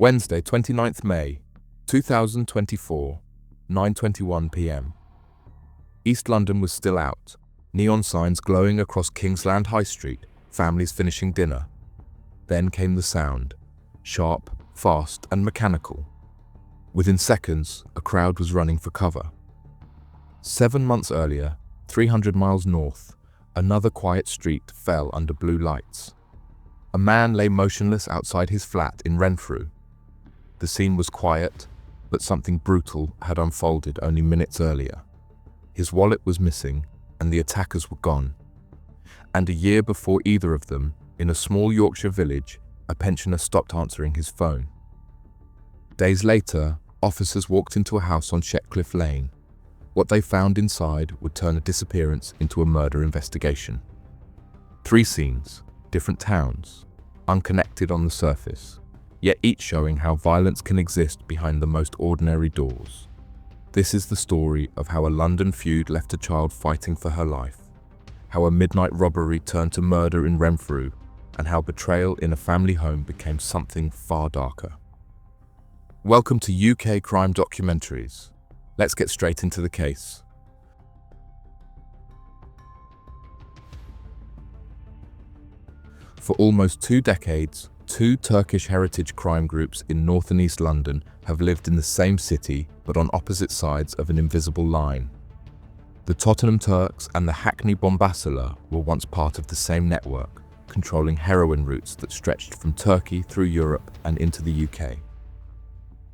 Wednesday, 29th May, 2024, 9:21 p.m. East London was still out, neon signs glowing across Kingsland High Street, families finishing dinner. Then came the sound, sharp, fast, and mechanical. Within seconds, a crowd was running for cover. 7 months earlier, 300 miles north, another quiet street fell under blue lights. A man lay motionless outside his flat in Renfrew. The scene was quiet, but something brutal had unfolded only minutes earlier. His wallet was missing, and the attackers were gone. And a year before either of them, in a small Yorkshire village, a pensioner stopped answering his phone. Days later, officers walked into a house on Shetcliffe Lane. What they found inside would turn a disappearance into a murder investigation. 3 scenes, different towns, unconnected on the surface, yet each showing how violence can exist behind the most ordinary doors. This is the story of how a London feud left a child fighting for her life, how a midnight robbery turned to murder in Renfrew, and how betrayal in a family home became something far darker. Welcome to UK Crime Documentaries. Let's get straight into the case. For almost 2 decades, 2 Turkish heritage crime groups in North and East London have lived in the same city but on opposite sides of an invisible line. The Tottenham Turks and the Hackney Bombassalar were once part of the same network, controlling heroin routes that stretched from Turkey through Europe and into the UK.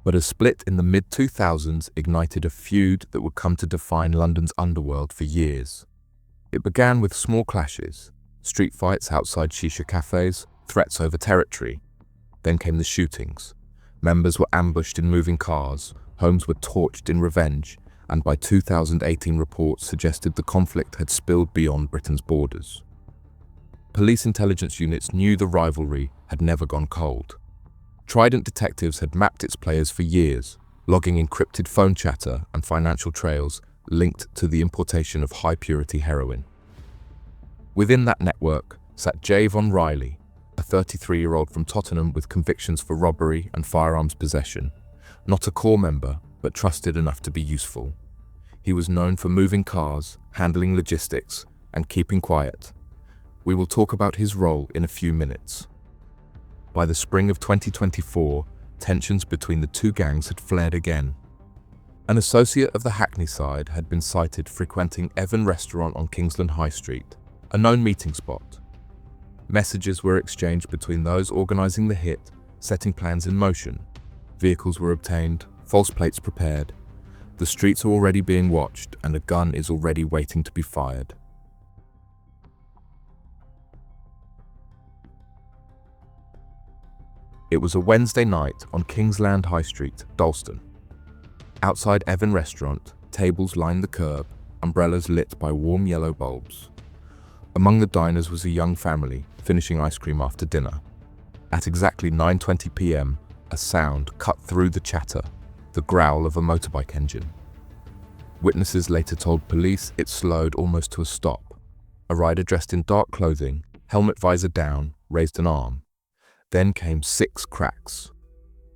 But a split in the mid-2000s ignited a feud that would come to define London's underworld for years. It began with small clashes, street fights outside shisha cafes, threats over territory. Then came the shootings. Members were ambushed in moving cars, homes were torched in revenge, and by 2018 reports suggested the conflict had spilled beyond Britain's borders. Police intelligence units knew the rivalry had never gone cold. Trident detectives had mapped its players for years, logging encrypted phone chatter and financial trails linked to the importation of high-purity heroin. Within that network sat Javon, a 33-year-old from Tottenham with convictions for robbery and firearms possession. Not a core member, but trusted enough to be useful. He was known for moving cars, handling logistics, and keeping quiet. We will talk about his role in a few minutes. By the spring of 2024, tensions between the 2 gangs had flared again. An associate of the Hackney side had been sighted frequenting Evan Restaurant on Kingsland High Street, a known meeting spot. Messages were exchanged between those organising the hit, setting plans in motion. Vehicles were obtained, false plates prepared. The streets are already being watched, and a gun is already waiting to be fired. It was a Wednesday night on Kingsland High Street, Dalston. Outside Evan Restaurant, tables lined the curb, umbrellas lit by warm yellow bulbs. Among the diners was a young family, finishing ice cream after dinner. At exactly 9:20 p.m, a sound cut through the chatter, the growl of a motorbike engine. Witnesses later told police it slowed almost to a stop. A rider dressed in dark clothing, helmet visor down, raised an arm. Then came 6 cracks.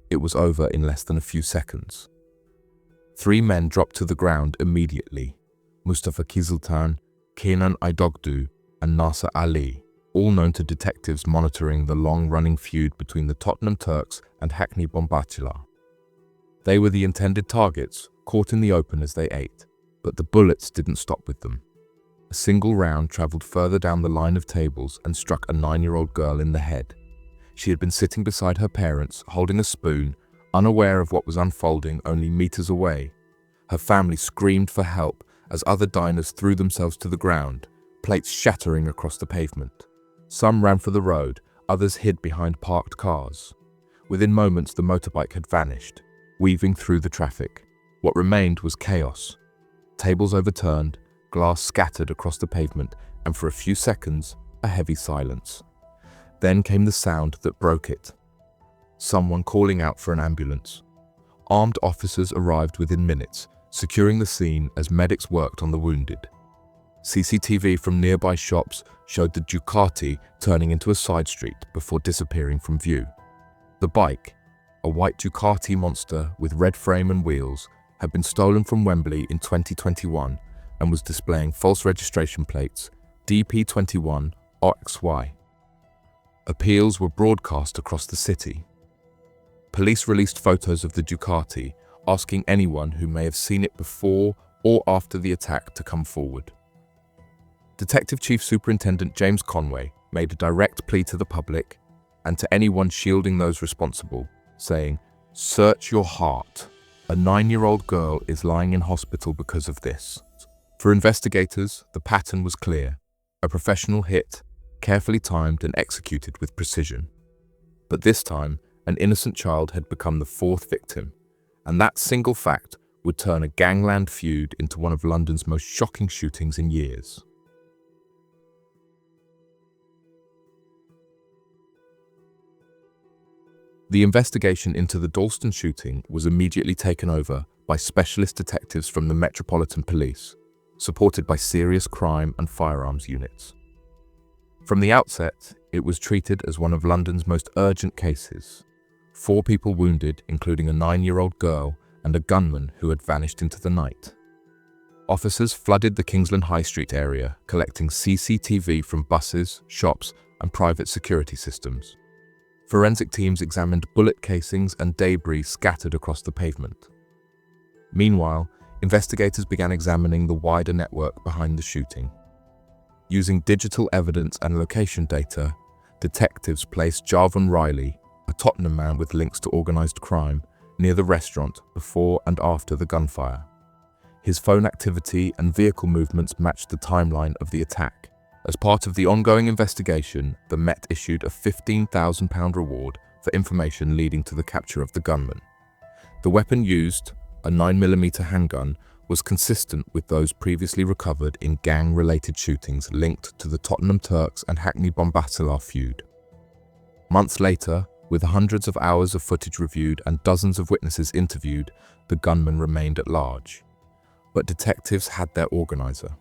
It was over in less than a few seconds. 3 men dropped to the ground immediately. Mustafa Kiziltan, Kenan Aydogdu, and Nasser Ali, all known to detectives monitoring the long-running feud between the Tottenham Turks and Hackney Bombassalar. They were the intended targets, caught in the open as they ate, but the bullets didn't stop with them. A single round travelled further down the line of tables and struck a 9-year-old girl in the head. She had been sitting beside her parents, holding a spoon, unaware of what was unfolding only meters away. Her family screamed for help as other diners threw themselves to the ground, plates shattering across the pavement. Some ran for the road, others hid behind parked cars. Within moments, the motorbike had vanished, weaving through the traffic. What remained was chaos. Tables overturned, glass scattered across the pavement, and for a few seconds, a heavy silence. Then came the sound that broke it. Someone calling out for an ambulance. Armed officers arrived within minutes, securing the scene as medics worked on the wounded. CCTV from nearby shops showed the Ducati turning into a side street before disappearing from view. The bike, a white Ducati monster with red frame and wheels, had been stolen from Wembley in 2021 and was displaying false registration plates DP21RXY. Appeals were broadcast across the city. Police released photos of the Ducati, asking anyone who may have seen it before or after the attack to come forward. Detective Chief Superintendent James Conway made a direct plea to the public and to anyone shielding those responsible, saying, "Search your heart. A 9-year-old girl is lying in hospital because of this." For investigators, the pattern was clear: a professional hit, carefully timed and executed with precision. But this time, an innocent child had become the fourth victim, and that single fact would turn a gangland feud into one of London's most shocking shootings in years. The investigation into the Dalston shooting was immediately taken over by specialist detectives from the Metropolitan Police, supported by serious crime and firearms units. From the outset, it was treated as one of London's most urgent cases. 4 people wounded, including a 9-year-old girl and a gunman who had vanished into the night. Officers flooded the Kingsland High Street area, collecting CCTV from buses, shops, and private security systems. Forensic teams examined bullet casings and debris scattered across the pavement. Meanwhile, investigators began examining the wider network behind the shooting. Using digital evidence and location data, detectives placed Javon Riley, a Tottenham man with links to organised crime, near the restaurant before and after the gunfire. His phone activity and vehicle movements matched the timeline of the attack. As part of the ongoing investigation, the Met issued a £15,000 reward for information leading to the capture of the gunman. The weapon used, a 9mm handgun, was consistent with those previously recovered in gang-related shootings linked to the Tottenham Turks and Hackney Bombassalar feud. Months later, with hundreds of hours of footage reviewed and dozens of witnesses interviewed, the gunman remained at large. But detectives had their organizer.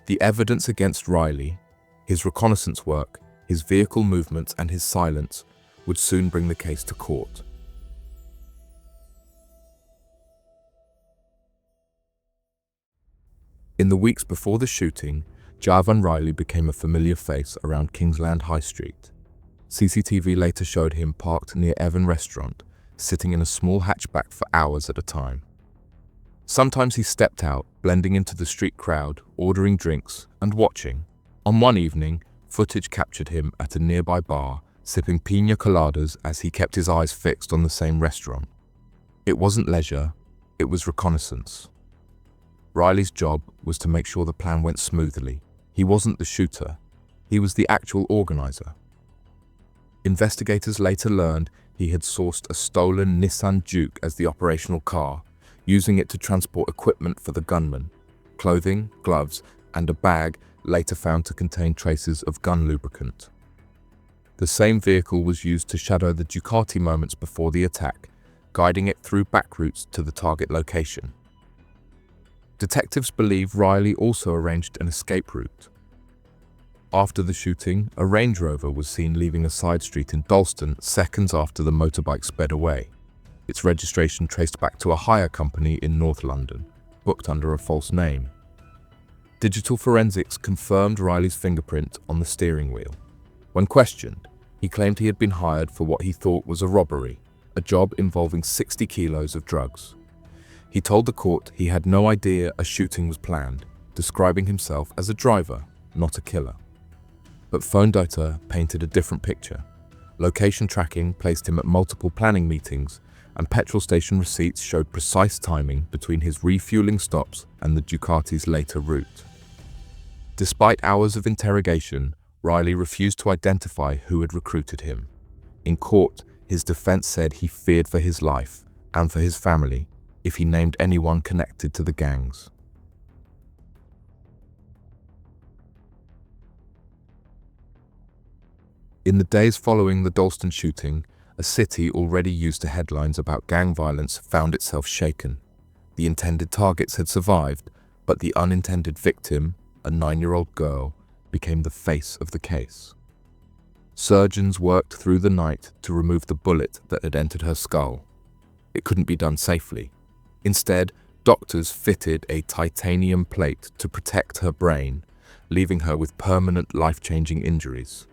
The evidence against Riley, his reconnaissance work, his vehicle movements, and his silence would soon bring the case to court. In the weeks before the shooting, Javon Riley became a familiar face around Kingsland High Street. CCTV later showed him parked near Evan Restaurant, sitting in a small hatchback for hours at a time. Sometimes he stepped out, blending into the street crowd, ordering drinks, and watching. On one evening, footage captured him at a nearby bar, sipping piña coladas as he kept his eyes fixed on the same restaurant. It wasn't leisure, it was reconnaissance. Riley's job was to make sure the plan went smoothly. He wasn't the shooter, he was the actual organizer. Investigators later learned he had sourced a stolen Nissan Juke as the operational car, using it to transport equipment for the gunman, clothing, gloves, and a bag later found to contain traces of gun lubricant. The same vehicle was used to shadow the Ducati moments before the attack, guiding it through back routes to the target location. Detectives believe Riley also arranged an escape route. After the shooting, a Range Rover was seen leaving a side street in Dalston seconds after the motorbike sped away. Its registration traced back to a hire company in North London, booked under a false name. Digital forensics confirmed Riley's fingerprint on the steering wheel. When questioned, he claimed he had been hired for what he thought was a robbery, a job involving 60 kilos of drugs. He told the court he had no idea a shooting was planned, describing himself as a driver, not a killer. But phone data painted a different picture. Location tracking placed him at multiple planning meetings, and petrol station receipts showed precise timing between his refueling stops and the Ducati's later route. Despite hours of interrogation, Riley refused to identify who had recruited him. In court, his defense said he feared for his life and for his family if he named anyone connected to the gangs. In the days following the Dalston shooting, a city already used to headlines about gang violence found itself shaken. The intended targets had survived, but the unintended victim, a 9-year-old girl, became the face of the case. Surgeons worked through the night to remove the bullet that had entered her skull. It couldn't be done safely. Instead, doctors fitted a titanium plate to protect her brain, leaving her with permanent life-changing injuries.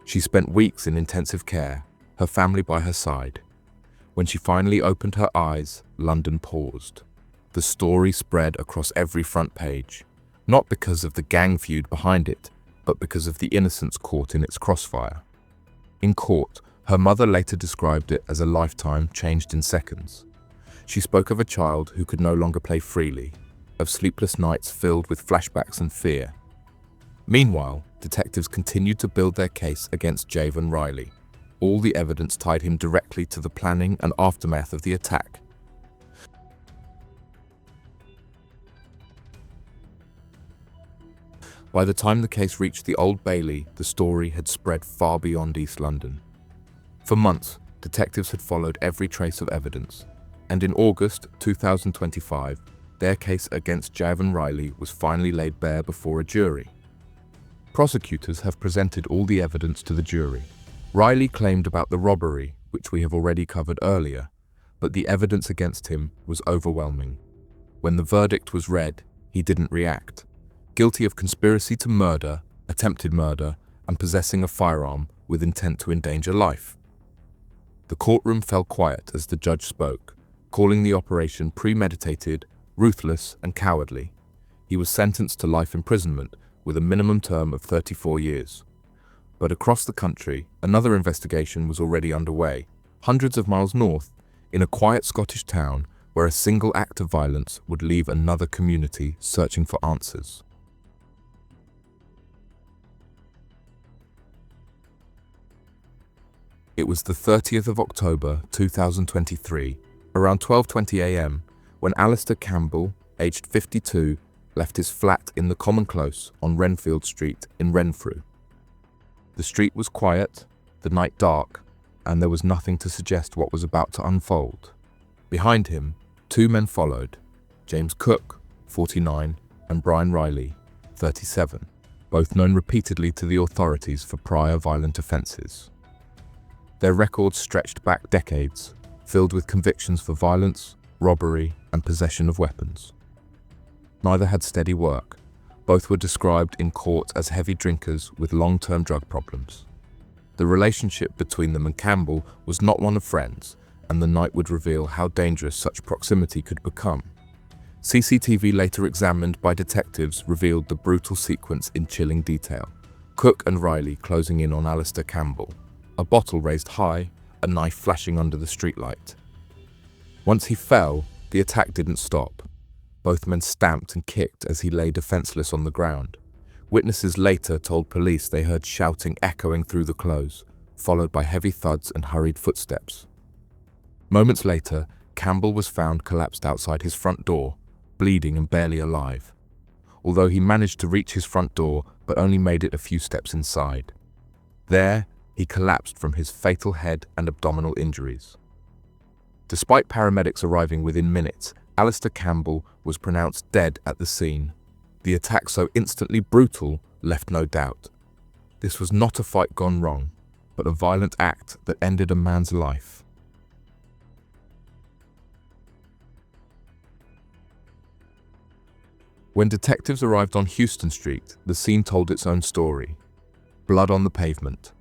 She spent weeks in intensive care, her family by her side. When she finally opened her eyes, London paused. The story spread across every front page, not because of the gang feud behind it, but because of the innocents caught in its crossfire. In court, her mother later described it as a lifetime changed in seconds. She spoke of a child who could no longer play freely, of sleepless nights filled with flashbacks and fear. Meanwhile, detectives continued to build their case against Javon Riley. All the evidence tied him directly to the planning and aftermath of the attack. By the time the case reached the Old Bailey, the story had spread far beyond East London. For months, detectives had followed every trace of evidence, and in August 2025, their case against Javon Riley was finally laid bare before a jury. Prosecutors have presented all the evidence to the jury. Riley claimed about the robbery, which we have already covered earlier, but the evidence against him was overwhelming. When the verdict was read, he didn't react. Guilty of conspiracy to murder, attempted murder, and possessing a firearm with intent to endanger life. The courtroom fell quiet as the judge spoke, calling the operation premeditated, ruthless, and cowardly. He was sentenced to life imprisonment with a minimum term of 34 years. But across the country, another investigation was already underway, hundreds of miles north, in a quiet Scottish town where a single act of violence would leave another community searching for answers. It was the 30th of October 2023, around 12:20 a.m, when Alistair Campbell, aged 52, left his flat in the Common Close on Renfield Street in Renfrew. The street was quiet, the night dark, and there was nothing to suggest what was about to unfold. Behind him, two men followed, James Cook, 49, and Brian Riley, 37, both known repeatedly to the authorities for prior violent offences. Their records stretched back decades, filled with convictions for violence, robbery, and possession of weapons. Neither had steady work. Both were described in court as heavy drinkers with long-term drug problems. The relationship between them and Campbell was not one of friends, and the night would reveal how dangerous such proximity could become. CCTV later examined by detectives revealed the brutal sequence in chilling detail. Cook and Riley closing in on Alistair Campbell, a bottle raised high, a knife flashing under the streetlight. Once he fell, the attack didn't stop. Both men stamped and kicked as he lay defenseless on the ground. Witnesses later told police they heard shouting echoing through the close, followed by heavy thuds and hurried footsteps. Moments later, Campbell was found collapsed outside his front door, bleeding and barely alive, although he managed to reach his front door but only made it a few steps inside. There, he collapsed from his fatal head and abdominal injuries. Despite paramedics arriving within minutes, Alistair Campbell was pronounced dead at the scene. The attack, so instantly brutal, left no doubt. This was not a fight gone wrong, but a violent act that ended a man's life. When detectives arrived on Houston Street, the scene told its own story. Blood on the pavement,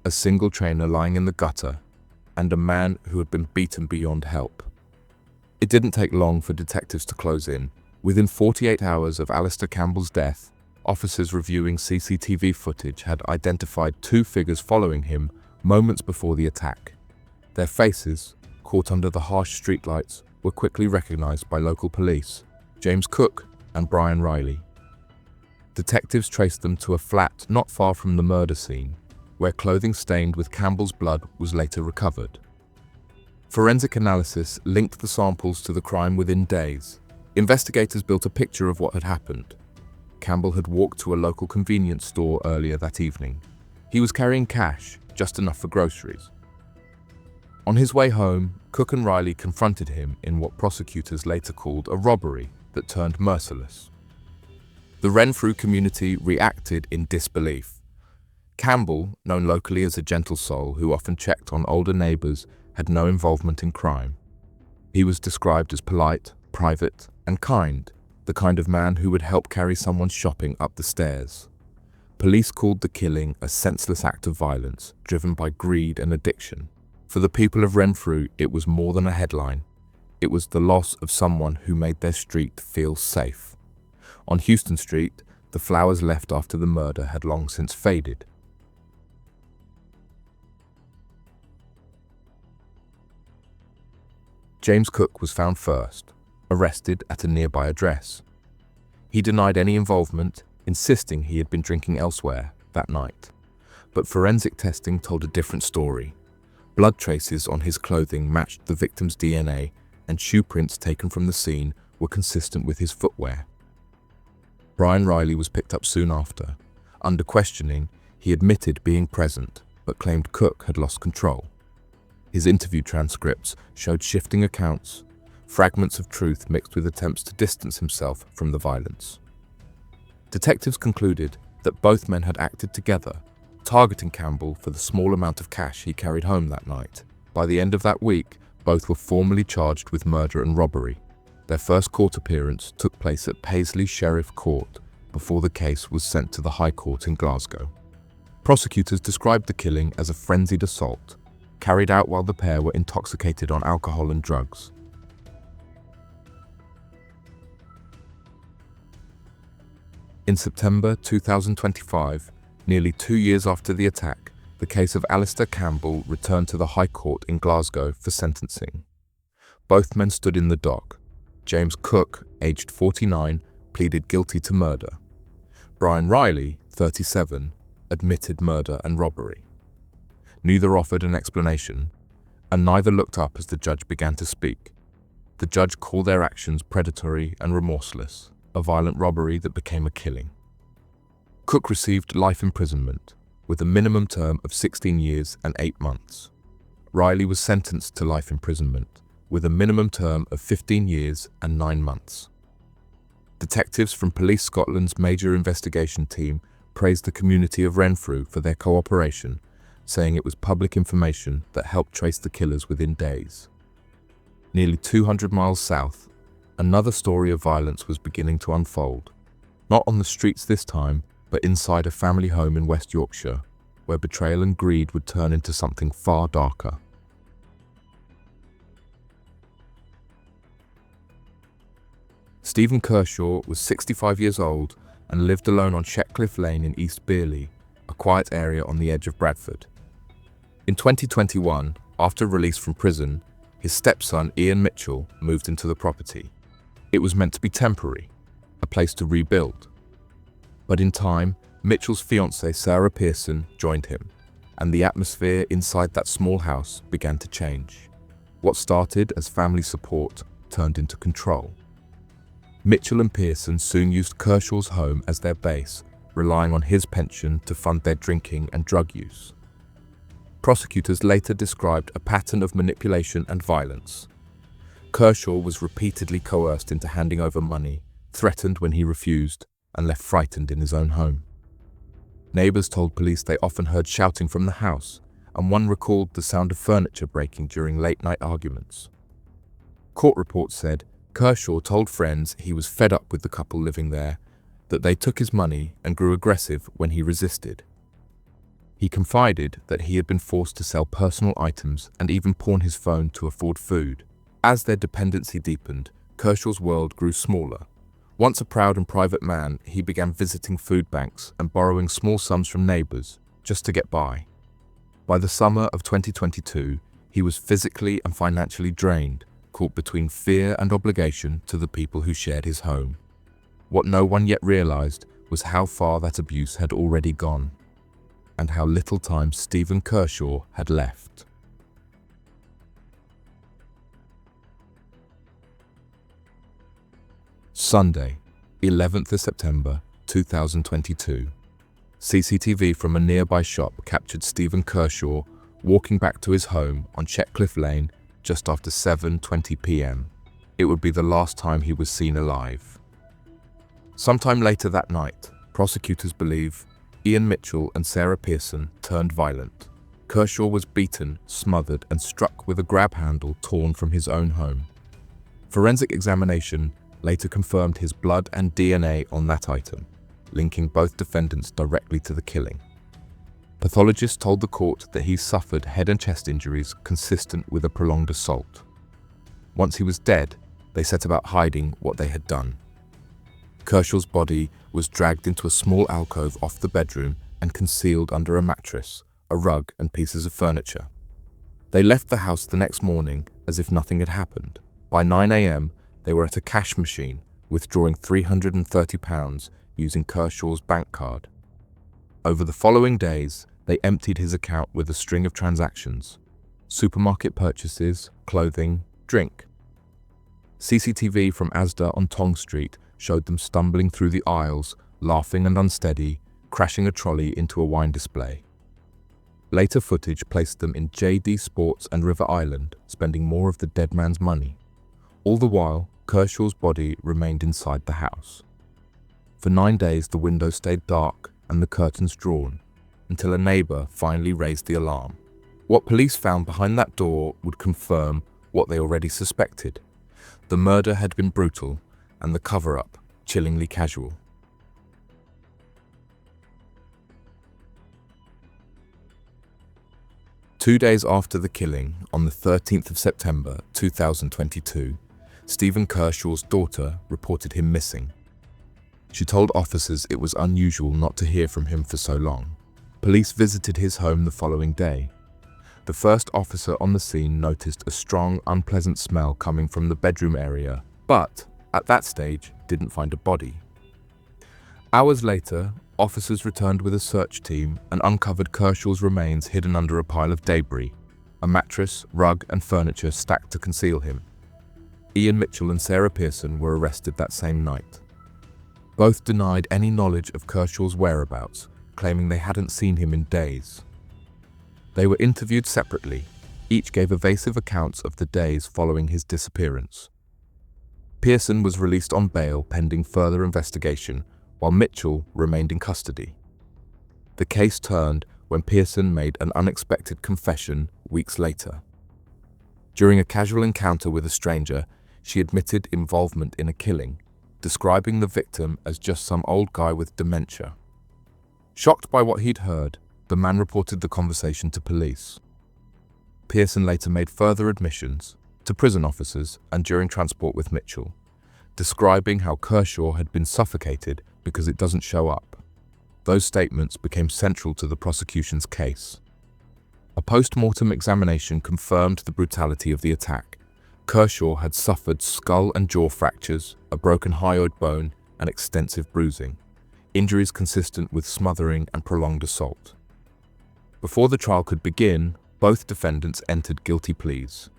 a single trainer lying in the gutter, and a man who had been beaten beyond help. It didn't take long for detectives to close in. Within 48 hours of Alistair Campbell's death, officers reviewing CCTV footage had identified two figures following him moments before the attack. Their faces, caught under the harsh streetlights, were quickly recognized by local police, James Cook and Brian Riley. Detectives traced them to a flat not far from the murder scene, where clothing stained with Campbell's blood was later recovered. Forensic analysis linked the samples to the crime within days. Investigators built a picture of what had happened. Campbell had walked to a local convenience store earlier that evening. He was carrying cash, just enough for groceries. On his way home, Cook and Riley confronted him in what prosecutors later called a robbery that turned merciless. The Renfrew community reacted in disbelief. Campbell, known locally as a gentle soul who often checked on older neighbors, had no involvement in crime. He was described as polite, private, and kind, the kind of man who would help carry someone shopping up the stairs. Police called the killing a senseless act of violence driven by greed and addiction. For the people of Renfrew, it was more than a headline. It was the loss of someone who made their street feel safe. On Houston Street, the flowers left after the murder had long since faded. James Cook was found first, arrested at a nearby address. He denied any involvement, insisting he had been drinking elsewhere that night. But forensic testing told a different story. Blood traces on his clothing matched the victim's DNA, and shoe prints taken from the scene were consistent with his footwear. Brian Riley was picked up soon after. Under questioning, he admitted being present, but claimed Cook had lost control. His interview transcripts showed shifting accounts, fragments of truth mixed with attempts to distance himself from the violence. Detectives concluded that both men had acted together, targeting Campbell for the small amount of cash he carried home that night. By the end of that week, both were formally charged with murder and robbery. Their first court appearance took place at Paisley Sheriff Court before the case was sent to the High Court in Glasgow. Prosecutors described the killing as a frenzied assault, carried out while the pair were intoxicated on alcohol and drugs. In September 2025, nearly 2 years after the attack, the case of Alistair Campbell returned to the High Court in Glasgow for sentencing. Both men stood in the dock. James Cook, aged 49, pleaded guilty to murder. Brian Riley, 37, admitted murder and robbery. Neither offered an explanation, and neither looked up as the judge began to speak. The judge called their actions predatory and remorseless, a violent robbery that became a killing. Cook received life imprisonment, with a minimum term of 16 years and 8 months. Riley was sentenced to life imprisonment, with a minimum term of 15 years and 9 months. Detectives from Police Scotland's major investigation team praised the community of Renfrew for their cooperation, saying it was public information that helped trace the killers within days. Nearly 200 miles south, another story of violence was beginning to unfold. Not on the streets this time, but inside a family home in West Yorkshire, where betrayal and greed would turn into something far darker. Stephen Kershaw was 65 years old and lived alone on Shetcliffe Lane in East Bearley, a quiet area on the edge of Bradford. In 2021, after release from prison, his stepson Ian Mitchell moved into the property. It was meant to be temporary, a place to rebuild. But in time, Mitchell's fiancée Sarah Pearson joined him, and the atmosphere inside that small house began to change. What started as family support turned into control. Mitchell and Pearson soon used Kershaw's home as their base, relying on his pension to fund their drinking and drug use. Prosecutors later described a pattern of manipulation and violence. Kershaw was repeatedly coerced into handing over money, threatened when he refused, and left frightened in his own home. Neighbors told police they often heard shouting from the house, and one recalled the sound of furniture breaking during late-night arguments. Court reports said Kershaw told friends he was fed up with the couple living there, that they took his money and grew aggressive when he resisted. He confided that he had been forced to sell personal items and even pawn his phone to afford food. As their dependency deepened, Kershaw's world grew smaller. Once a proud and private man, he began visiting food banks and borrowing small sums from neighbors just to get by. By the summer of 2022, he was physically and financially drained, caught between fear and obligation to the people who shared his home. What no one yet realized was how far that abuse had already gone, and how little time Stephen Kershaw had left. Sunday, 11th of September 2022. CCTV from a nearby shop captured Stephen Kershaw walking back to his home on Shetcliffe Lane just after 7:20 p.m. It would be the last time he was seen alive. Sometime later that night, prosecutors believe Ian Mitchell and Sarah Pearson turned violent. Kershaw was beaten, smothered, and struck with a grab handle torn from his own home. Forensic examination later confirmed his blood and DNA on that item, linking both defendants directly to the killing. Pathologists told the court that he suffered head and chest injuries consistent with a prolonged assault. Once he was dead, they set about hiding what they had done. Kershaw's body was dragged into a small alcove off the bedroom and concealed under a mattress, a rug, and pieces of furniture. They left the house the next morning as if nothing had happened. By 9 a.m., they were at a cash machine, withdrawing £330 using Kershaw's bank card. Over the following days, they emptied his account with a string of transactions: supermarket purchases, clothing, drink. CCTV from Asda on Tong Street showed them stumbling through the aisles, laughing and unsteady, crashing a trolley into a wine display. Later footage placed them in JD Sports and River Island, spending more of the dead man's money. All the while, Kershaw's body remained inside the house. For 9 days, the window stayed dark and the curtains drawn, until a neighbor finally raised the alarm. What police found behind that door would confirm what they already suspected. The murder had been brutal, and the cover-up chillingly casual. Two days after the killing, on the 13th of September 2022, Stephen Kershaw's daughter reported him missing. She told officers it was unusual not to hear from him for so long. Police visited his home the following day. The first officer on the scene noticed a strong, unpleasant smell coming from the bedroom area, but at that stage didn't find a body. Hours later, officers returned with a search team and uncovered Kershaw's remains hidden under a pile of debris, a mattress, rug, and furniture stacked to conceal him. Ian Mitchell and Sarah Pearson were arrested that same night. Both denied any knowledge of Kershaw's whereabouts, claiming they hadn't seen him in days. They were interviewed separately. Each gave evasive accounts of the days following his disappearance. Pearson was released on bail pending further investigation, while Mitchell remained in custody. The case turned when Pearson made an unexpected confession weeks later. During a casual encounter with a stranger, she admitted involvement in a killing, describing the victim as just some old guy with dementia. Shocked by what he'd heard, the man reported the conversation to police. Pearson later made further admissions to prison officers and during transport with Mitchell, describing how Kershaw had been suffocated because it doesn't show up. Those statements became central to the prosecution's case. A post-mortem examination confirmed the brutality of the attack. Kershaw had suffered skull and jaw fractures, a broken hyoid bone, and extensive bruising, injuries consistent with smothering and prolonged assault. Before the trial could begin, both defendants entered guilty pleas.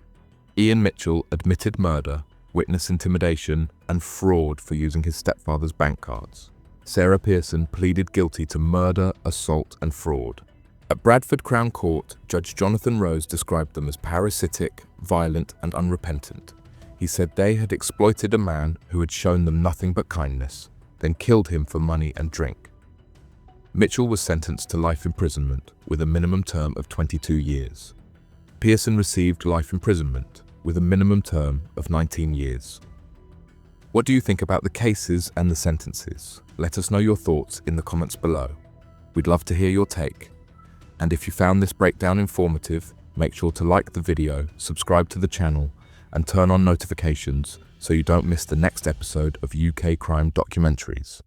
Ian Mitchell admitted murder, witness intimidation, and fraud for using his stepfather's bank cards. Sarah Pearson pleaded guilty to murder, assault, and fraud. At Bradford Crown Court, Judge Jonathan Rose described them as parasitic, violent, and unrepentant. He said they had exploited a man who had shown them nothing but kindness, then killed him for money and drink. Mitchell was sentenced to life imprisonment with a minimum term of 22 years. Pearson received life imprisonment with a minimum term of 19 years. What do you think about the cases and the sentences? Let us know your thoughts in the comments below. We'd love to hear your take. And if you found this breakdown informative, make sure to like the video, subscribe to the channel, and turn on notifications so you don't miss the next episode of UK Crime Documentaries.